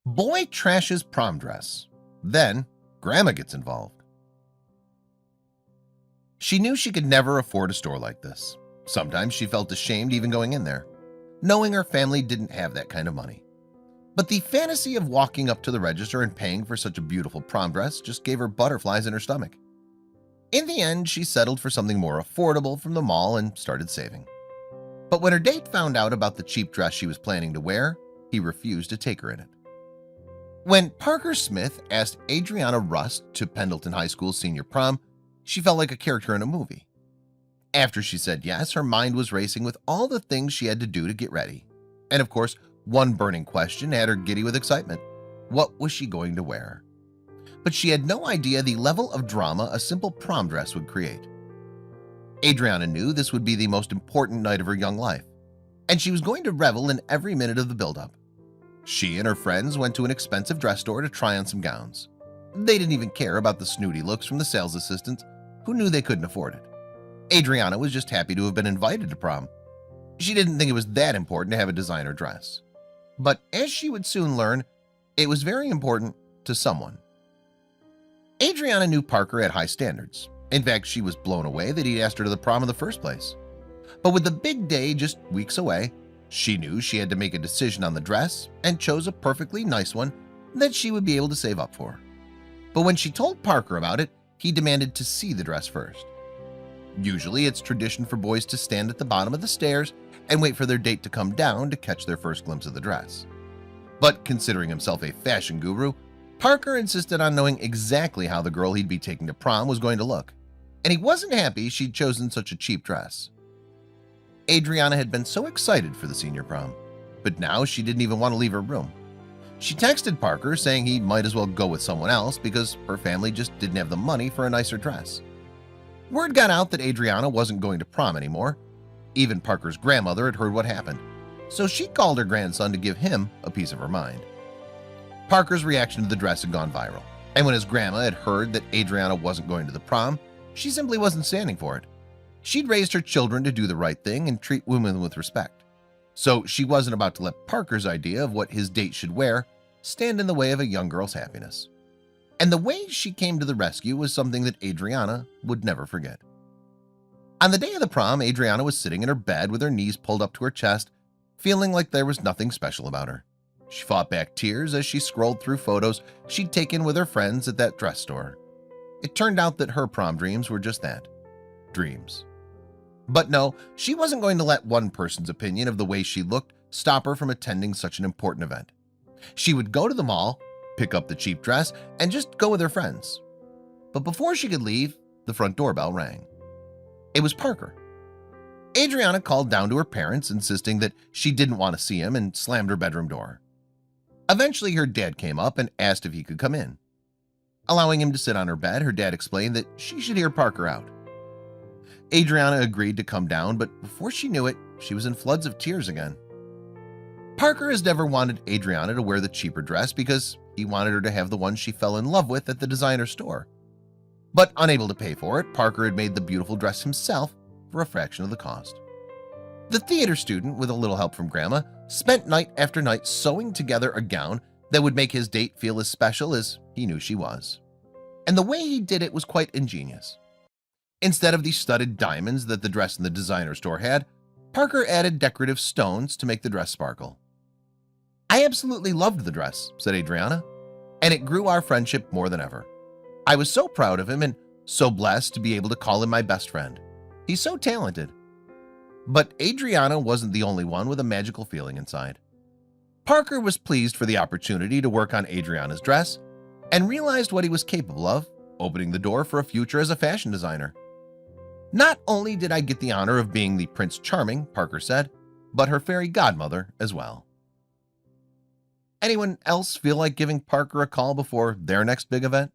Boy trashes prom dress. Then, Grandma gets involved. She knew she could never afford a store like this. Sometimes she felt ashamed even going in there, knowing her family didn't have that kind of money. But the fantasy of walking up to the register and paying for such a beautiful prom dress just gave her butterflies in her stomach. In the end, she settled for something more affordable from the mall and started saving. But when her date found out about the cheap dress she was planning to wear, he refused to take her in it. When Parker Smith asked Adriana Rust to Pendleton High School's senior prom, she felt like a character in a movie. After she said yes, her mind was racing with all the things she had to do to get ready. And of course, one burning question had her giddy with excitement. What was she going to wear? But she had no idea the level of drama a simple prom dress would create. Adriana knew this would be the most important night of her young life, and she was going to revel in every minute of the buildup. She and her friends went to an expensive dress store to try on some gowns. They didn't even care about the snooty looks from the sales assistants, who knew they couldn't afford it. Adriana was just happy to have been invited to prom. She didn't think it was that important to have a designer dress. But as she would soon learn, it was very important to someone. Adriana knew Parker had high standards. In fact, she was blown away that he'd asked her to the prom in the first place. But with the big day just weeks away, she knew she had to make a decision on the dress and chose a perfectly nice one that she would be able to save up for. But when she told Parker about it, he demanded to see the dress first. Usually, it's tradition for boys to stand at the bottom of the stairs and wait for their date to come down to catch their first glimpse of the dress. But considering himself a fashion guru, Parker insisted on knowing exactly how the girl he'd be taking to prom was going to look, and he wasn't happy she'd chosen such a cheap dress. Adriana had been so excited for the senior prom, but now she didn't even want to leave her room. She texted Parker saying he might as well go with someone else because her family just didn't have the money for a nicer dress. Word got out that Adriana wasn't going to prom anymore. Even Parker's grandmother had heard what happened, so she called her grandson to give him a piece of her mind. Parker's reaction to the dress had gone viral, and when his grandma had heard that Adriana wasn't going to the prom, she simply wasn't standing for it. She'd raised her children to do the right thing and treat women with respect, so she wasn't about to let Parker's idea of what his date should wear stand in the way of a young girl's happiness. And the way she came to the rescue was something that Adriana would never forget. On the day of the prom, Adriana was sitting in her bed with her knees pulled up to her chest, feeling like there was nothing special about her. She fought back tears as she scrolled through photos she'd taken with her friends at that dress store. It turned out that her prom dreams were just that, dreams. But no, she wasn't going to let one person's opinion of the way she looked stop her from attending such an important event. She would go to the mall, pick up the cheap dress, and just go with her friends. But before she could leave, the front doorbell rang. It was Parker. Adriana called down to her parents, insisting that she didn't want to see him, and slammed her bedroom door. Eventually, her dad came up and asked if he could come in. Allowing him to sit on her bed, her dad explained that she should hear Parker out. Adriana agreed to come down, but before she knew it, she was in floods of tears again. Parker has never wanted Adriana to wear the cheaper dress because he wanted her to have the one she fell in love with at the designer store. But unable to pay for it, Parker had made the beautiful dress himself for a fraction of the cost. The theater student, with a little help from Grandma, spent night after night sewing together a gown that would make his date feel as special as he knew she was. And the way he did it was quite ingenious. Instead of the studded diamonds that the dress in the designer store had, Parker added decorative stones to make the dress sparkle. "I absolutely loved the dress," said Adriana, "and it grew our friendship more than ever. I was so proud of him and so blessed to be able to call him my best friend. He's so talented." But Adriana wasn't the only one with a magical feeling inside. Parker was pleased for the opportunity to work on Adriana's dress and realized what he was capable of, opening the door for a future as a fashion designer. "Not only did I get the honor of being the Prince Charming," Parker said, "but her fairy godmother as well." Anyone else feel like giving Parker a call before their next big event?